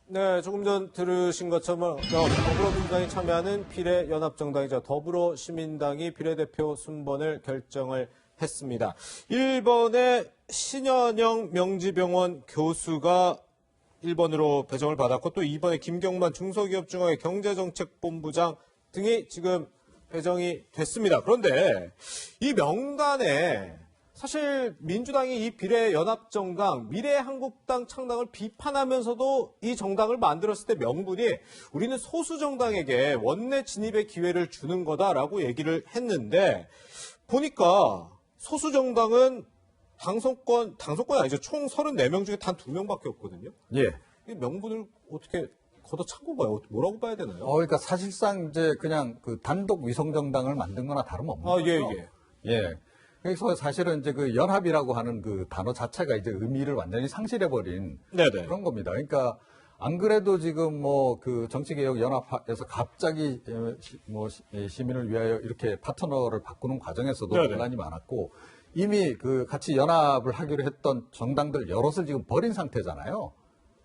네, 조금 전 들으신 것처럼 더불어민주당이 참여하는 비례연합정당이자 더불어시민당이 비례대표 순번을 결정을 했습니다. 1번에 신현영 명지병원 교수가 1번으로 배정을 받았고 또 2번에 김경만 중소기업중앙회 경제정책본부장 등이 지금 배정이 됐습니다. 그런데 이 명단에 사실 민주당이 이 비례연합정당, 미래한국당 창당을 비판하면서도 이 정당을 만들었을 때 명분이 우리는 소수정당에게 원내 진입의 기회를 주는 거다라고 얘기를 했는데 보니까 소수정당은 당선권이 아니죠. 총 34명 중에 단 2명밖에 없거든요. 예. 이 명분을 어떻게 걷어찬 건가요? 뭐라고 봐야 되나요? 그러니까 사실상 이제 그냥 그 단독 위성정당을 만든 거나 다름없는 거죠. 예. 그래서 사실은 이제 그 연합이라고 하는 그 단어 자체가 이제 의미를 완전히 상실해버린 네네. 그런 겁니다. 그러니까 안 그래도 지금 뭐 그 정치개혁연합에서 갑자기 뭐 시민을 위하여 이렇게 파트너를 바꾸는 과정에서도 네네. 논란이 많았고 이미 그 같이 연합을 하기로 했던 정당들 여럿을 지금 버린 상태잖아요.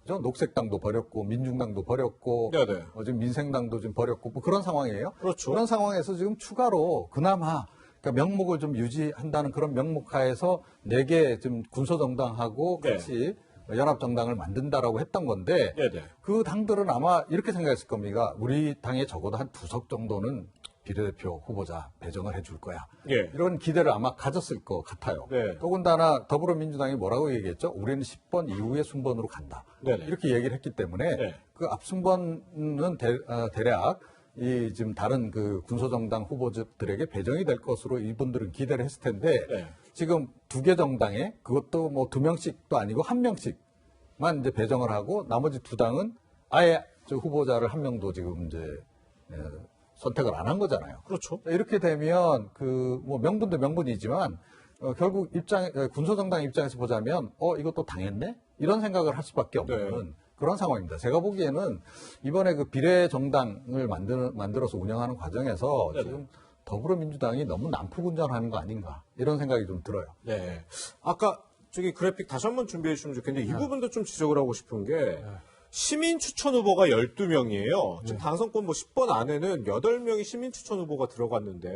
그죠? 녹색당도 버렸고 민중당도 버렸고 네네. 지금 민생당도 지금 버렸고 뭐 그런 상황이에요. 그렇죠. 그런 상황에서 지금 추가로 그나마 그러니까 명목을 좀 유지한다는 그런 명목하에서 4개 지금 군소정당하고 네. 같이 연합정당을 만든다라고 했던 건데 네네. 그 당들은 아마 이렇게 생각했을 겁니다. 우리 당에 적어도 한 2석 정도는 비례대표 후보자 배정을 해줄 거야. 예. 이런 기대를 아마 가졌을 것 같아요. 네. 더군다나 더불어민주당이 뭐라고 얘기했죠? 우리는 10번 이후에 순번으로 간다. 네네. 이렇게 얘기를 했기 때문에 네. 그 앞순번은 대략 이 지금 다른 그 군소정당 후보들에게 배정이 될 것으로 이분들은 기대를 했을 텐데 네. 지금 2개 정당에 그것도 뭐 2명씩도 아니고 1명씩만 이제 배정을 하고 나머지 2당은 아예 저 후보자를 1명도 지금 이제 선택을 안 한 거잖아요. 그렇죠. 이렇게 되면 그 뭐 명분도 명분이지만 결국 군소정당 입장에서 보자면 이것도 당했네? 이런 생각을 할 수밖에 없는 네. 그런 상황입니다. 제가 보기에는 이번에 그 비례정당을 만들어서 운영하는 과정에서 네네. 지금 더불어민주당이 너무 난폭운전하는 거 아닌가 이런 생각이 좀 들어요. 네. 아까 저기 그래픽 다시 한번 준비해 주시면 좋겠는데 이 부분도 좀 지적을 하고 싶은 게 시민 추천 후보가 12명이에요. 지금 당선권 뭐 10번 안에는 8명이 시민 추천 후보가 들어갔는데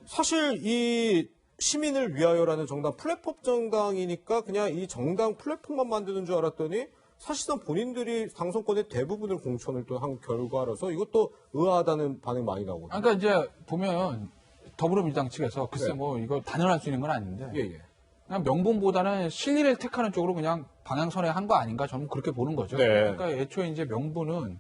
사실 이 시민을 위하여라는 정당 플랫폼 정당이니까 그냥 이 정당 플랫폼만 만드는 줄 알았더니 사실상 본인들이 당선권의 대부분을 공천을 또 한 결과라서 이것도 의아하다는 반응 많이 나오거든요. 그러니까 이제 보면 더불어민주당 측에서 글쎄 네. 뭐 이거 단언할 수 있는 건 아닌데 예. 그냥 명분보다는 실리를 택하는 쪽으로 그냥 방향선회한 거 아닌가 저는 그렇게 보는 거죠. 네. 그러니까 애초에 이제 명분은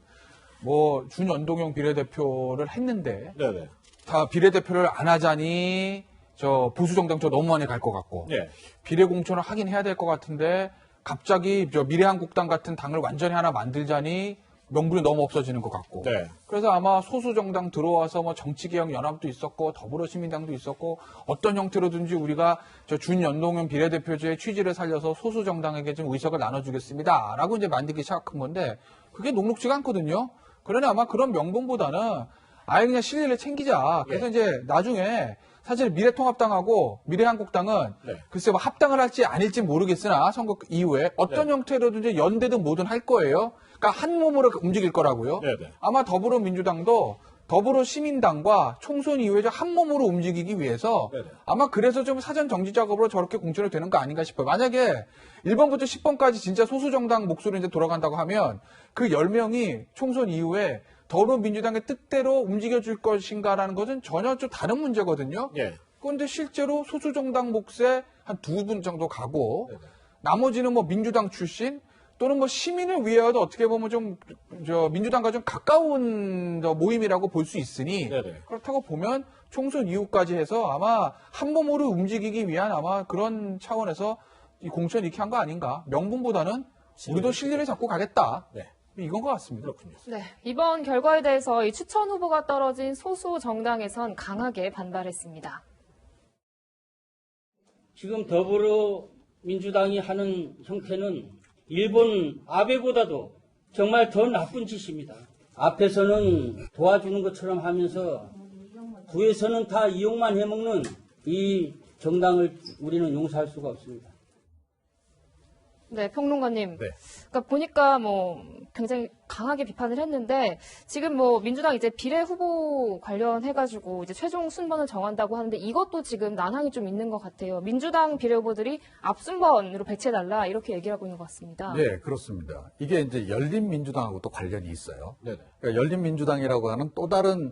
뭐 준연동형 비례대표를 했는데 네네. 다 비례대표를 안 하자니 저 보수정당 저 너무 많이 갈 것 같고 예. 비례공천을 하긴 해야 될 것 같은데 갑자기 저 미래한국당 같은 당을 완전히 하나 만들자니 명분이 너무 없어지는 것 같고. 네. 그래서 아마 소수정당 들어와서 뭐 정치개혁연합도 있었고 더불어시민당도 있었고 어떤 형태로든지 우리가 저 준연동형 비례대표제의 취지를 살려서 소수정당에게 좀 의석을 나눠주겠습니다라고 이제 만들기 시작한 건데 그게 녹록지가 않거든요. 그러니 아마 그런 명분보다는 아예 그냥 실리를 챙기자. 그래서 이제 나중에 사실 미래통합당하고 미래한국당은 네. 글쎄 뭐 합당을 할지 아닐지 모르겠으나 선거 이후에 어떤 형태로든지 연대든 뭐든 할 거예요. 그러니까 한 몸으로 움직일 거라고요. 네네. 아마 더불어민주당도 더불어시민당과 총선 이후에 한 몸으로 움직이기 위해서 네네. 아마 그래서 좀 사전 정지 작업으로 저렇게 공천이 되는 거 아닌가 싶어요. 만약에 1번부터 10번까지 진짜 소수정당 몫으로 이제 돌아간다고 하면 그 10명이 총선 이후에 더불어민주당의 뜻대로 움직여줄 것인가라는 것은 전혀 좀 다른 문제거든요. 예. 그런데 실제로 소수정당 몫에 한 2분 정도 가고 네네. 나머지는 뭐 민주당 출신 또는 뭐 시민을 위하여도 어떻게 보면 좀 민주당과 좀 가까운 모임이라고 볼 수 있으니 네네. 그렇다고 보면 총선 이후까지 해서 아마 한 몸으로 움직이기 위한 아마 그런 차원에서 이 공천 이렇게 한 거 아닌가. 명분보다는 우리도 실리를 잡고 가겠다. 네. 이건 것 같습니다. 그렇군요. 네, 이번 결과에 대해서 이 추천 후보가 떨어진 소수 정당에선 강하게 반발했습니다. 지금 더불어민주당이 하는 형태는 일본 아베보다도 정말 더 나쁜 짓입니다. 앞에서는 도와주는 것처럼 하면서 뒤에서는 다 이용만 해먹는 이 정당을 우리는 용서할 수가 없습니다. 네, 평론가님. 네. 그러니까 보니까 뭐 굉장히 강하게 비판을 했는데 지금 뭐 민주당 이제 비례 후보 관련해가지고 이제 최종 순번을 정한다고 하는데 이것도 지금 난항이 좀 있는 것 같아요. 민주당 비례 후보들이 앞순번으로 배치해달라 이렇게 얘기를 하고 있는 것 같습니다. 네, 그렇습니다. 이게 이제 열린민주당하고 또 관련이 있어요. 네네. 그러니까 열린민주당이라고 하는 또 다른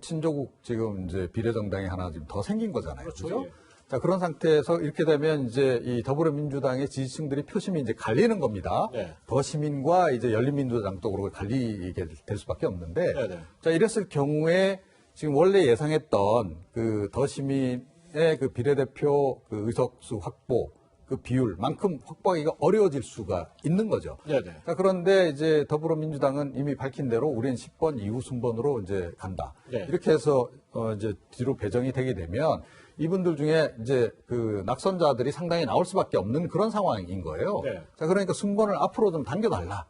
친조국 지금 이제 비례정당이 하나 지금 더 생긴 거잖아요. 그렇죠. 그죠? 예. 자, 그런 상태에서 이렇게 되면 이제 이 더불어민주당의 지지층들이 표심이 이제 갈리는 겁니다. 네. 더 시민과 이제 열린민주당 쪽으로 갈리게 될 수밖에 없는데, 네네. 자, 이랬을 경우에 지금 원래 예상했던 그 더 시민의 그 비례대표 그 의석수 확보 그 비율만큼 확보하기가 어려워질 수가 있는 거죠. 네네. 자, 그런데 이제 더불어민주당은 이미 밝힌 대로 우리는 10번 이후 순번으로 이제 간다. 네. 이렇게 해서 이제 뒤로 배정이 되게 되면 이분들 중에 이제 그 낙선자들이 상당히 나올 수밖에 없는 그런 상황인 거예요. 네. 자, 그러니까 순번을 앞으로 좀 당겨달라.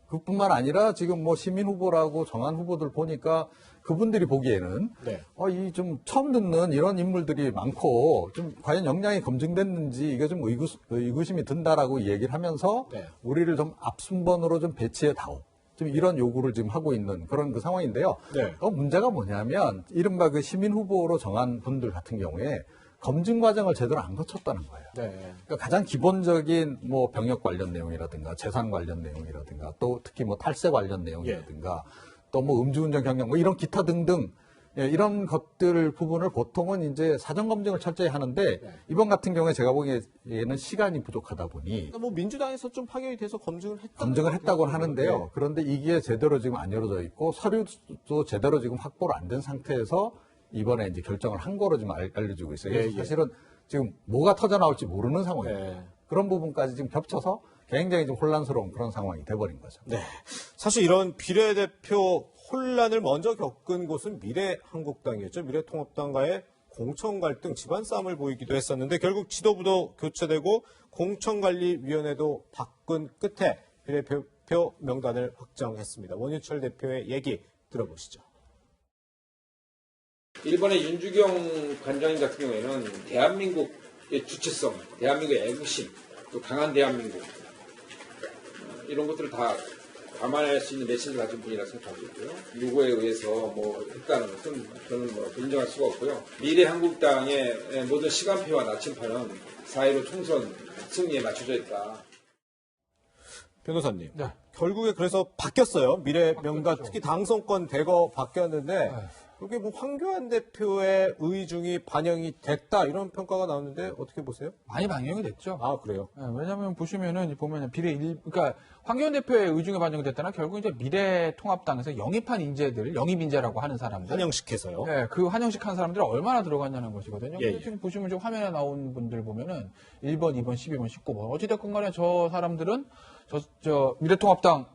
그뿐만 아니라 지금 뭐 시민 후보라고 정한 후보들 보니까 그분들이 보기에는 네. 이 좀 처음 듣는 이런 인물들이 많고 좀 과연 역량이 검증됐는지 이게 좀 의구심이 든다라고 얘기를 하면서 네. 우리를 좀 앞순번으로 좀 배치해 다오. 좀 이런 요구를 지금 하고 있는 그런 그 상황인데요. 네. 문제가 뭐냐면 이른바 그 시민 후보로 정한 분들 같은 경우에 검증 과정을 제대로 안 거쳤다는 거예요. 네. 그러니까 가장 기본적인 뭐 병역 관련 내용이라든가 재산 관련 내용이라든가 또 특히 뭐 탈세 관련 내용이라든가 또 뭐 음주운전 경영 뭐 이런 기타 등등 예, 이런 것들 부분을 보통은 이제 사전 검증을 철저히 하는데 이번 같은 경우에 제가 보기에는 시간이 부족하다 보니 그러니까 뭐 민주당에서 좀 파견이 돼서 검증을 했다고 하는데요. 네. 그런데 이게 제대로 지금 안 이루어져 있고 서류도 제대로 지금 확보를 안 된 상태에서 이번에 이제 결정을 한 거로 지금 알려지고 있어요. 예, 예. 사실은 지금 뭐가 터져 나올지 모르는 상황이에요. 네. 그런 부분까지 지금 겹쳐서 굉장히 좀 혼란스러운 그런 상황이 돼버린 거죠. 네. 사실 이런 비례대표 혼란을 먼저 겪은 곳은 미래한국당이었죠. 미래통합당과의 공천 갈등, 집안 싸움을 보이기도 했었는데 결국 지도부도 교체되고 공천관리위원회도 바꾼 끝에 비례대표 명단을 확정했습니다. 원유철 대표의 얘기 들어보시죠. 일본의 윤주경 관장님 같은 경우에는 대한민국의 주체성, 대한민국의 애국심, 또 강한 대한민국 이런 것들을 다 감안할 수 있는 내신을 가진 분이라 생각하고 있고요. 누구에 의해서 뭐 했다는 것은 저는 뭐 인정할 수가 없고요. 미래한국당의 모든 시간표와 나침판은 4.15 총선 승리에 맞춰져 있다. 변호사님. 네. 결국에 그래서 바뀌었어요. 미래 명단, 특히 당선권 대거 바뀌었는데 그게 뭐 황교안 대표의 의중이 반영이 됐다 이런 평가가 나왔는데 어떻게 보세요? 많이 반영이 됐죠. 아 그래요? 네, 왜냐하면 보시면은 그러니까 황교안 대표의 의중에 반영이 됐다는 결국 이제 미래통합당에서 영입한 인재들, 영입 인재라고 하는 사람들, 한영식해서요. 네, 그 한영식 한 사람들이 얼마나 들어갔냐는 것이거든요. 예, 근데 지금 보시면 지금 화면에 나온 분들 보면은 1번, 2번, 12번, 19번 어찌됐건 간에 저 사람들은 저 미래통합당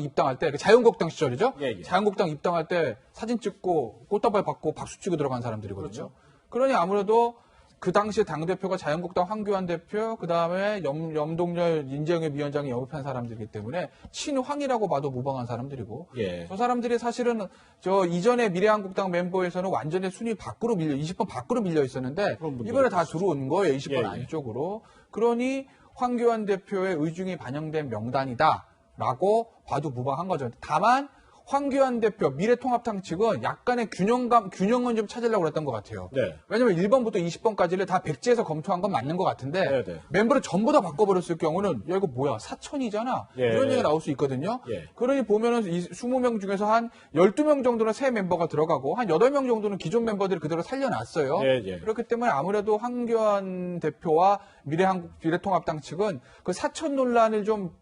입당할 때, 자유한국당 시절이죠? 예, 예. 자유한국당 입당할 때 사진 찍고 꽃다발 받고 박수 치고 들어간 사람들이거든요. 그러니 아무래도 그 당시에 당대표가 자유한국당 황교안 대표, 그 다음에 염동열 인재영입위원장이 영입한 사람들이기 때문에 친황이라고 봐도 무방한 사람들이고, 예. 저 사람들이 사실은 저 이전에 미래한국당 멤버에서는 완전히 순위 밖으로 20번 밖으로 밀려 있었는데, 그런 분들이 이번에 다 있었죠. 들어온 거예요. 20번 예, 예. 안쪽으로. 그러니 황교안 대표의 의중이 반영된 명단이다라고 봐도 무방한 거죠. 다만 황교안 대표 미래통합당 측은 약간의 균형은 좀 찾으려고 했던 것 같아요. 네. 왜냐면 1번부터 20번까지를 다 백지에서 검토한 건 맞는 것 같은데 네, 네. 멤버를 전부 다 바꿔버렸을 경우는 야 이거 뭐야 사천이잖아 예. 이런 얘기가 나올 수 있거든요. 예. 그러니 보면은 이 20명 중에서 한 12명 정도는 새 멤버가 들어가고 한 8명 정도는 기존 멤버들을 그대로 살려놨어요. 예, 예. 그렇기 때문에 아무래도 황교안 대표와 미래통합당 측은 그 사천 논란을 좀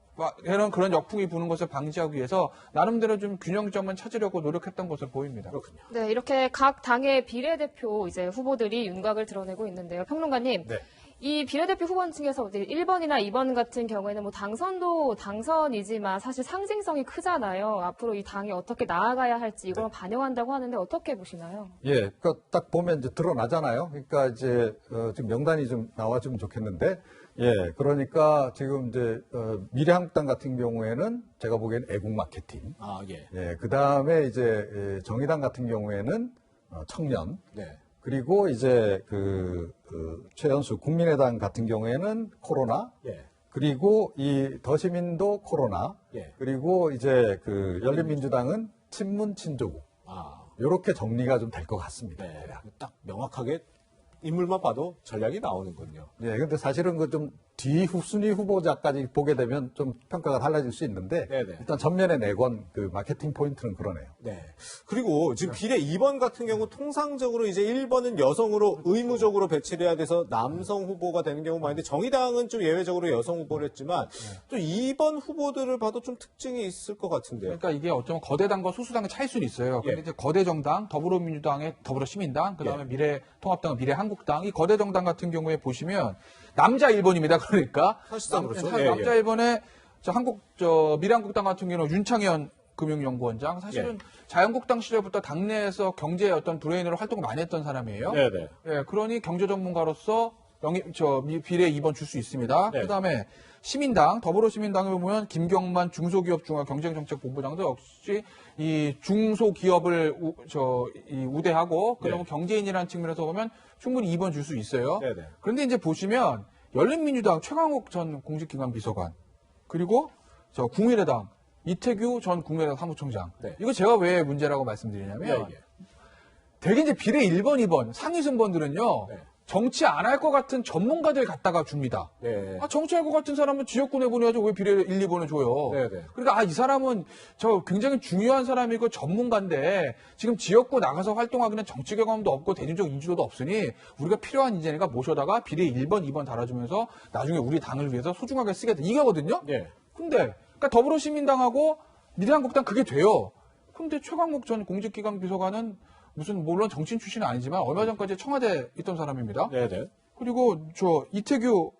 이런 그런 역풍이 부는 것을 방지하기 위해서 나름대로 좀 균형점을 찾으려고 노력했던 것으로 보입니다. 그렇군요. 네, 이렇게 각 당의 비례대표 이제 후보들이 윤곽을 드러내고 있는데요. 평론가님. 네. 이 비례대표 후보원 중에서 1번이나 2번 같은 경우에는 뭐 당선도 당선이지만 사실 상징성이 크잖아요. 앞으로 이 당이 어떻게 나아가야 할지 이걸 반영한다고 하는데 어떻게 보시나요? 예, 그러니까 딱 보면 이제 드러나잖아요. 그러니까 이제 지금 명단이 좀 나와주면 좋겠는데, 예, 그러니까 지금 이제 미래한국당 같은 경우에는 제가 보기에는 애국 마케팅, 아 예. 예, 그 다음에 이제 정의당 같은 경우에는 청년, 네. 그리고 이제 최연수 국민의당 같은 경우에는 코로나, 예. 그리고 이 더시민도 코로나, 예. 그리고 이제 열린민주당은 친문 친조국. 아, 이렇게 정리가 좀 될 것 같습니다. 네. 딱 명확하게 인물만 봐도 전략이 나오는군요. 예, 근데 사실은 좀 순위 후보자까지 보게 되면 좀 평가가 달라질 수 있는데 네네. 일단 전면에 내건 마케팅 포인트는 그러네요. 네. 그리고 지금 비례 2번 같은 경우 통상적으로 이제 1번은 여성으로 의무적으로 배치를 해야 돼서 남성 후보가 되는 경우가 많은데 정의당은 좀 예외적으로 여성 후보를 했지만 또 2번 후보들을 봐도 좀 특징이 있을 것 같은데요. 그러니까 이게 어쩌면 거대당과 소수당의 차이일 수는 있어요. 근데 예. 이제 거대 정당, 더불어민주당의 더불어시민당, 그다음에 예. 미래통합당은 미래한국당, 이 거대 정당 같은 경우에 보시면 남자 1번입니다. 그러니까 사실상 그렇죠. 남자 1번에 미래한국당 같은 경우는 윤창현 금융연구원장, 사실은 자유한국당 시절부터 당내에서 경제의 어떤 브레인으로 활동을 많이 했던 사람이에요. 네네. 예, 그러니 경제 전문가로서 비례 2번 줄 수 있습니다. 네. 그다음에 시민당, 더불어시민당에 보면 김경만 중소기업중앙경쟁정책본부장도 역시 이 중소기업을 우대하고 그러면 네. 경제인이라는 측면에서 보면 충분히 2번 줄 수 있어요. 네네. 그런데 이제 보시면 열린민주당 최강욱 전 공직기관 비서관, 그리고 국민의당 이태규 전 국민의당 사무총장. 네. 이거 제가 왜 문제라고 말씀드리냐면 예, 예. 대개 이제 비례 1번, 2번 상위 순번들은요. 네. 정치 안 할 것 같은 전문가들 갖다가 줍니다. 네. 정치할 것 같은 사람은 지역구내 보내야죠. 왜 비례 1, 2번을 줘요? 네네. 그러니까 이 사람은 굉장히 중요한 사람이고 전문가인데 지금 지역구 나가서 활동하기는 정치 경험도 없고 대중적 인지도도 없으니 우리가 필요한 인재니까 모셔다가 비례 1번, 2번 달아주면서 나중에 우리 당을 위해서 소중하게 쓰겠다. 이거거든요. 예. 근데 그러니까 더불어시민당하고 미래한국당 그게 돼요. 근데 최강욱 전 공직기강 비서관은 물론 정치인 출신은 아니지만 얼마 전까지 청와대에 있던 사람입니다. 네네. 그리고 이태규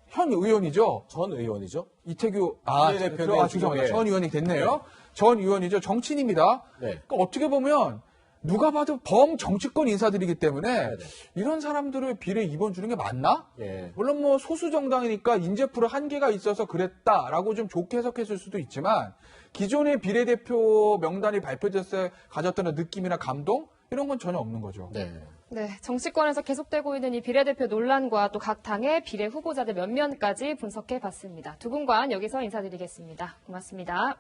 현 의원이죠. 전 의원이죠. 이태규 비례대표는 죄송합니다. 예. 전 의원이 됐네요. 네. 전 의원이죠. 정치인입니다. 네. 그러니까 어떻게 보면 누가 봐도 범정치권 인사들이기 때문에 네. 이런 사람들을 비례 2번 주는 게 맞나? 예. 물론 소수 정당이니까 인재풀에 한계가 있어서 그랬다라고 좀 좋게 해석했을 수도 있지만 기존의 비례대표 명단이 발표됐을 때 가졌던 느낌이나 감동 이런 건 전혀 없는 거죠. 네. 네, 정치권에서 계속되고 있는 이 비례대표 논란과 또 각 당의 비례 후보자들 몇 면까지 분석해 봤습니다. 두 분과 여기서 인사드리겠습니다. 고맙습니다.